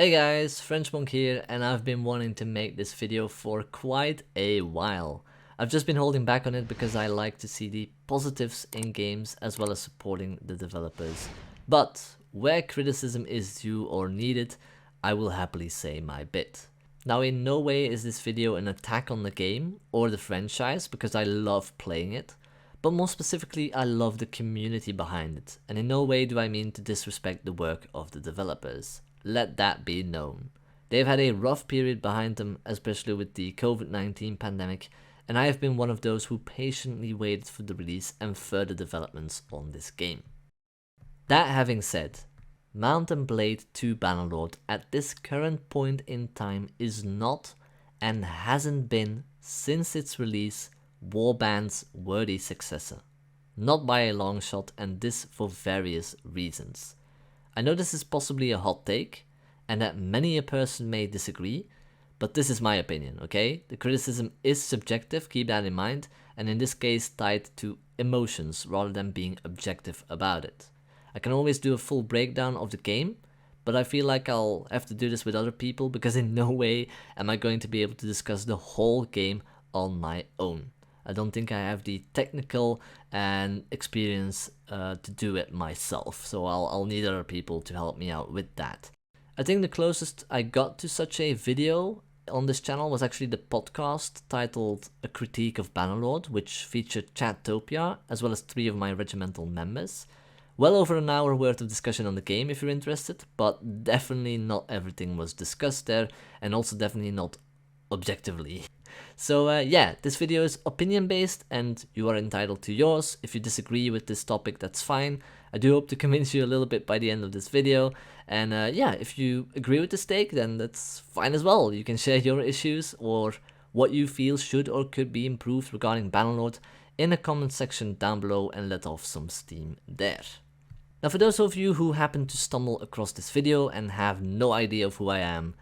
Hey guys, TheFrenchMonk here, and I've been wanting to make this video for quite a while. I've just been holding back on it because I like to see the positives in games as well as supporting the developers. But where criticism is due or needed, I will happily say my bit. Now, in no way is this video an attack on the game or the franchise, because I love playing it. But more specifically, I love the community behind it, and in no way do I mean to disrespect the work of the developers. Let that be known. They've had a rough period behind them, especially with the COVID-19 pandemic, and I have been one of those who patiently waited for the release and further developments on this game. That having said, Mount & Blade 2 Bannerlord at this current point in time is not, and hasn't been since its release, Warband's worthy successor. Not by a long shot, and this for various reasons. I know this is possibly a hot take, and that many a person may disagree, but this is my opinion, okay? The criticism is subjective, keep that in mind, and in this case tied to emotions rather than being objective about it. I can always do a full breakdown of the game, but I feel like I'll have to do this with other people because in no way am I going to be able to discuss the whole game on my own. I don't think I have the technical and experience to do it myself, so I'll need other people to help me out with that. I think the closest I got to such a video on this channel was actually the podcast titled A Critique of Bannerlord, which featured Chatopia as well as 3 of my regimental members. Well over an hour worth of discussion on the game if you're interested, but definitely not everything was discussed there, and also definitely not objectively. So yeah, this video is opinion based and you are entitled to yours. If you disagree with this topic, that's fine. I do hope to convince you a little bit by the end of this video, and yeah, if you agree with this take, then that's fine as well. You can share your issues or what you feel should or could be improved regarding Bannerlord in the comment section down below and let off some steam there. Now, for those of you who happen to stumble across this video and have no idea of who I am,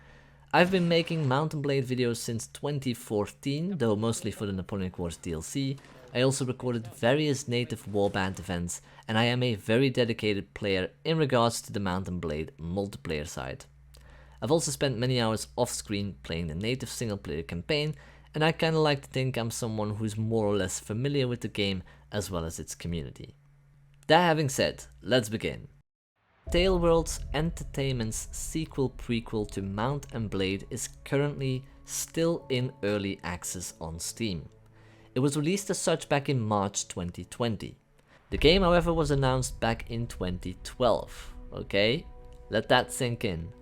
I've been making Mount & Blade videos since 2014, though mostly for the Napoleonic Wars DLC. I also recorded various native Warband events, and I am a very dedicated player in regards to the Mount & Blade multiplayer side. I've also spent many hours off screen playing the native single player campaign, and I kinda like to think I'm someone who's more or less familiar with the game as well as its community. That having said, let's begin. TaleWorlds Entertainment's sequel-prequel to Mount & Blade is currently still in early access on Steam. It was released as such back in March 2020. The game, however, was announced back in 2012. Okay, let that sink in.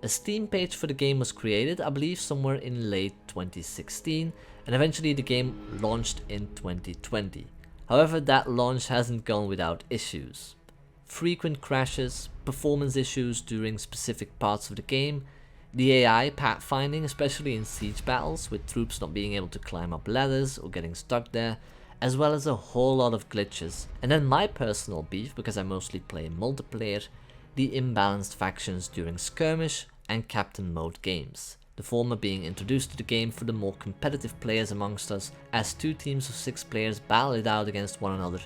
A Steam page for the game was created, I believe somewhere in late 2016, and eventually the game launched in 2020. However, that launch hasn't gone without issues. Frequent crashes, performance issues during specific parts of the game, the AI pathfinding, especially in siege battles, with troops not being able to climb up ladders or getting stuck there, as well as a whole lot of glitches. And then my personal beef, because I mostly play multiplayer, the imbalanced factions during skirmish and captain mode games. The former being introduced to the game for the more competitive players amongst us, as 2 teams of 6 players battle it out against one another.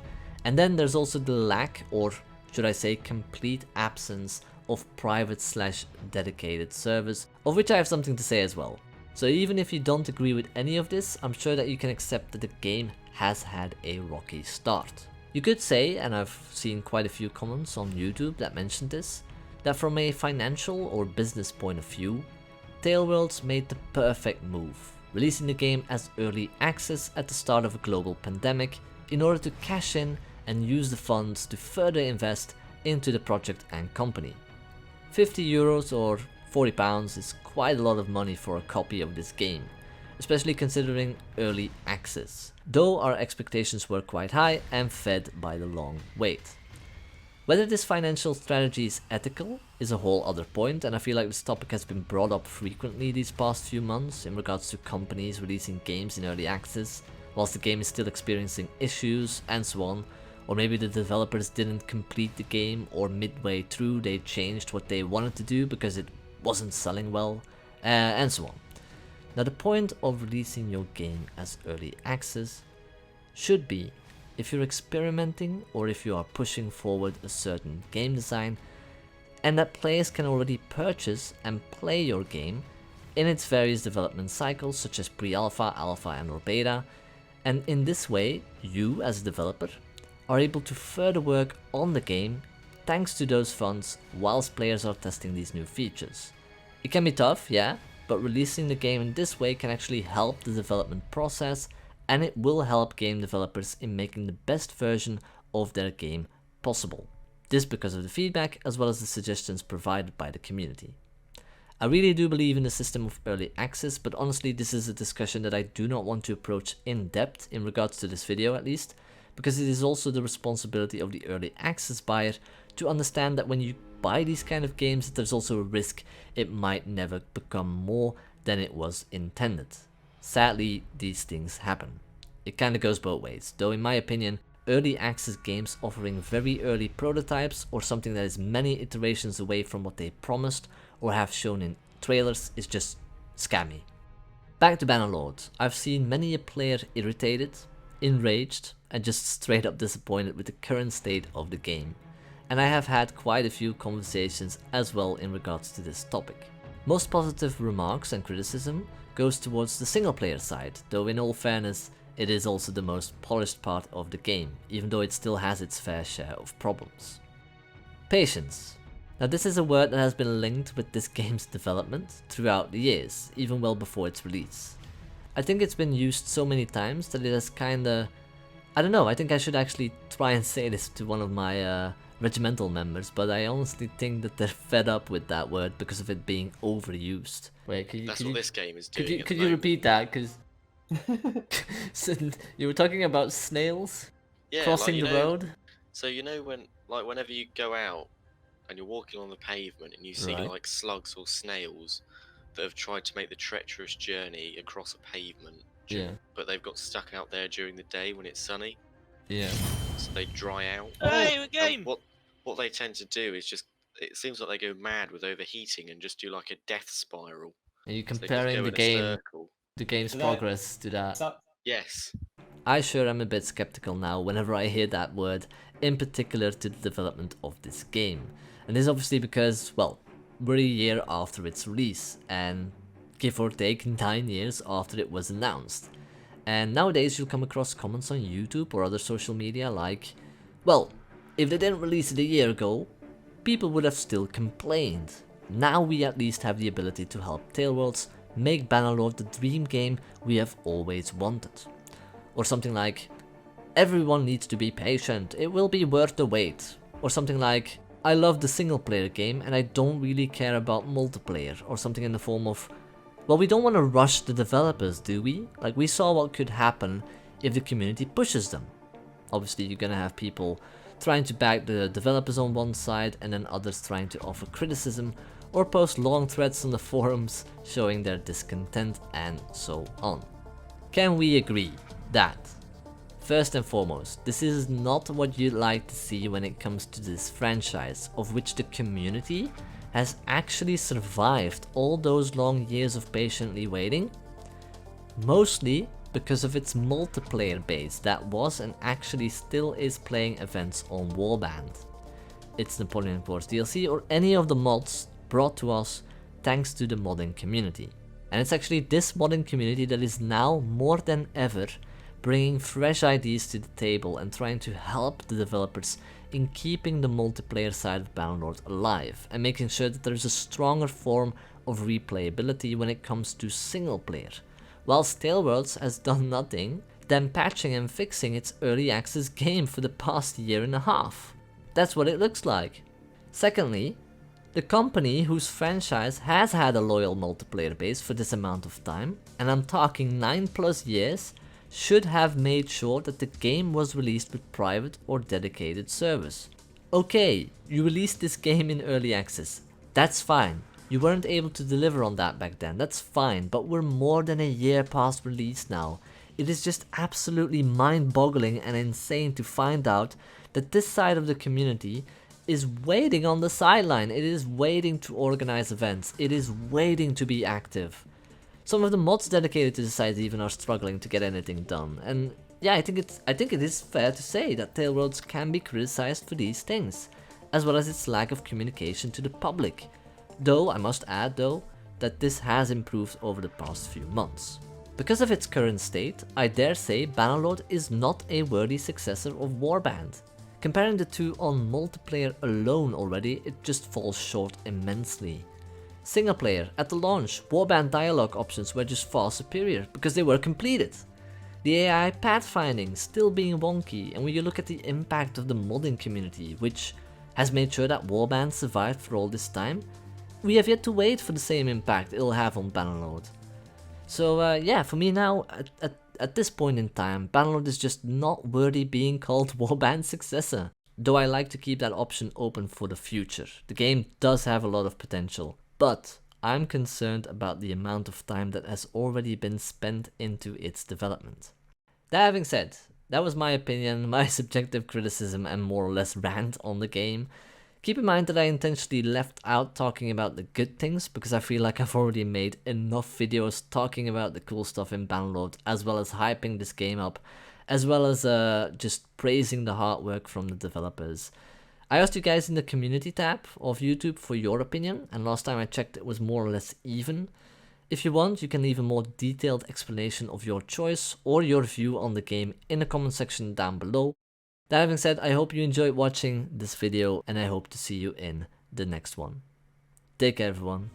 And then there's also the lack, or should I say complete absence, of private/dedicated servers, of which I have something to say as well. So even if you don't agree with any of this, I'm sure that you can accept that the game has had a rocky start. You could say, and I've seen quite a few comments on YouTube that mentioned this, that from a financial or business point of view, TaleWorlds made the perfect move, releasing the game as early access at the start of a global pandemic in order to cash in and use the funds to further invest into the project and company. €50 or £40 is quite a lot of money for a copy of this game, especially considering early access, though our expectations were quite high and fed by the long wait. Whether this financial strategy is ethical is a whole other point, and I feel like this topic has been brought up frequently these past few months in regards to companies releasing games in early access whilst the game is still experiencing issues and so on. Or maybe the developers didn't complete the game, or midway through they changed what they wanted to do because it wasn't selling well, and so on. Now, the point of releasing your game as early access should be if you're experimenting or if you are pushing forward a certain game design and that players can already purchase and play your game in its various development cycles, such as pre-alpha, alpha, and or beta. And in this way, you as a developer are able to further work on the game thanks to those funds whilst players are testing these new features. It can be tough, yeah, but releasing the game in this way can actually help the development process, and it will help game developers in making the best version of their game possible. This because of the feedback as well as the suggestions provided by the community. I really do believe in the system of early access, but honestly this is a discussion that I do not want to approach in depth in regards to this video at least, because it is also the responsibility of the early access buyer to understand that when you buy these kind of games, there's also a risk it might never become more than it was intended. Sadly, these things happen. It kinda goes both ways, though in my opinion, early access games offering very early prototypes or something that is many iterations away from what they promised or have shown in trailers is just scammy. Back to Bannerlord, I've seen many a player irritated, enraged, and just straight up disappointed with the current state of the game. And I have had quite a few conversations as well in regards to this topic. Most positive remarks and criticism goes towards the single player side, though in all fairness, it is also the most polished part of the game, even though it still has its fair share of problems. Patience. Now this is a word that has been linked with this game's development throughout the years, even well before its release. I think it's been used so many times that it has kinda... I don't know, I think I should actually try and say this to one of my regimental members, but I honestly think that they're fed up with that word because of it being overused. Wait, That's what this game is doing. Could you repeat that? Because you were talking about snails crossing the road. So you know whenever you go out and you're walking on the pavement and you see like slugs or snails that have tried to make the treacherous journey across a pavement, but they've got stuck out there during the day when it's sunny. Yeah. So they dry out. Hey, game! What they tend to do is just, it seems like they go mad with overheating and just do like a death spiral. Are you comparing the game's progress to that? Yes. I sure am a bit skeptical now whenever I hear that word, in particular to the development of this game. And this is obviously because, well, we're a year after its release, and give or take 9 years after it was announced. And nowadays you'll come across comments on YouTube or other social media like, well, if they didn't release it a year ago, people would have still complained. Now we at least have the ability to help TaleWorlds make Bannerlord the dream game we have always wanted. Or something like, everyone needs to be patient, it will be worth the wait. Or something like, I love the single player game and I don't really care about multiplayer. Or something in the form of, well, we don't want to rush the developers, do we? Like, we saw what could happen if the community pushes them. Obviously you're gonna have people trying to back the developers on one side and then others trying to offer criticism or post long threads on the forums showing their discontent and so on. Can we agree that, first and foremost, this is not what you'd like to see when it comes to this franchise, of which the community has actually survived all those long years of patiently waiting? Mostly because of its multiplayer base that was and actually still is playing events on Warband. It's Napoleon Wars DLC or any of the mods brought to us thanks to the modding community. And it's actually this modding community that is now more than ever bringing fresh ideas to the table and trying to help the developers in keeping the multiplayer side of Bannerlord alive and making sure that there is a stronger form of replayability when it comes to single player, whilst TaleWorlds has done nothing than patching and fixing its early access game for the past year and a half. That's what it looks like. Secondly, the company whose franchise has had a loyal multiplayer base for this amount of time, and I'm talking 9+ years, should have made sure that the game was released with private or dedicated servers. Okay, you released this game in early access, that's fine. You weren't able to deliver on that back then, that's fine, but we're more than a year past release now. It is just absolutely mind-boggling and insane to find out that this side of the community is waiting on the sideline. It is waiting to organize events, it is waiting to be active. Some of the mods dedicated to the site even are struggling to get anything done, and yeah, I think it is fair to say that TaleWorlds can be criticized for these things, as well as its lack of communication to the public. Though I must add that this has improved over the past few months. Because of its current state, I dare say Bannerlord is not a worthy successor of Warband. Comparing the two on multiplayer alone already, it just falls short immensely. Single player, at the launch, Warband dialogue options were just far superior because they were completed. The AI pathfinding still being wonky, and when you look at the impact of the modding community, which has made sure that Warband survived for all this time, we have yet to wait for the same impact it'll have on Bannerlord. So yeah, for me now, at this point in time, Bannerlord is just not worthy being called Warband's successor. Though I like to keep that option open for the future. The game does have a lot of potential, but I'm concerned about the amount of time that has already been spent into its development. That having said, that was my opinion, my subjective criticism and more or less rant on the game. Keep in mind that I intentionally left out talking about the good things because I feel like I've already made enough videos talking about the cool stuff in Bannerlord, as well as hyping this game up, as well as just praising the hard work from the developers. I asked you guys in the community tab of YouTube for your opinion, and last time I checked it was more or less even. If you want, you can leave a more detailed explanation of your choice or your view on the game in the comment section down below. That having said, I hope you enjoyed watching this video and I hope to see you in the next one. Take care everyone.